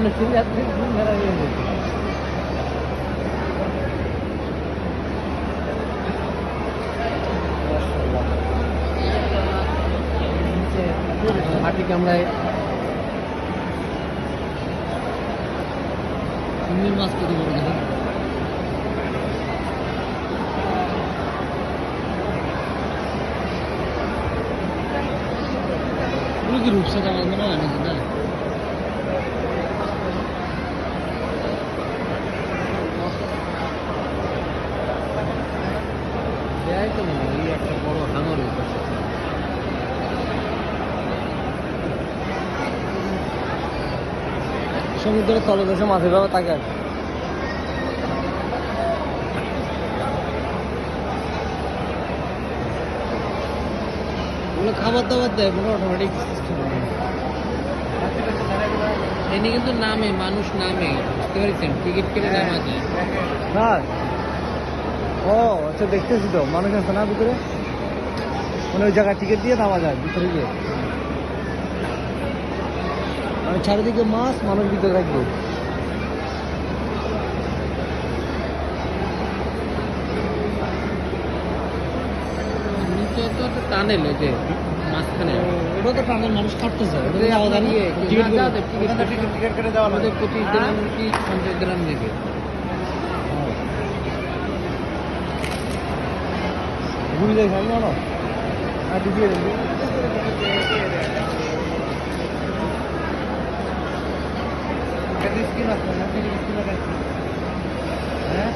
মানুষের যাত্রী মেলা নিয়ে যেতে মাটি কামড়ায় চিংড়ির মাছ কত বড় দেখেন কি রূপসাটা আমার মনে হয় নাকি না তো মনে হয় একটা বড় হাঙর সমুদ্রের তলদেশে মাছের ভাবে থাকে আর ওগুলো খাবার দাবার দেয় পুরো অটোমেটিক সিস্টেম এনে কিন্তু নামে মানুষ নামে বুঝতে পারছেন টিকিট কেটে নামা যায় হ্যাঁ ও আচ্ছা দেখতেছি তো মানুষ আছে না ভিতরে মানে ওই জায়গায় টিকিট দিয়ে নামা যায় ভিতরে গিয়ে মানে চারিদিকে মাছ মানুষ ভিতরে থাকবে নিচে তো টানেল যে মাঝখানে ওটা তো টানেল মানুষ কাটতেছে টিকিট কেটে দেওয়া আমাদের 25 গ্রাম কি 50 গ্রাম নেবে ঘুরে যাই সামনে না আর ঢুকিয়ে দেবে স্কিন আছে না স্কিন আছে হ্যাঁ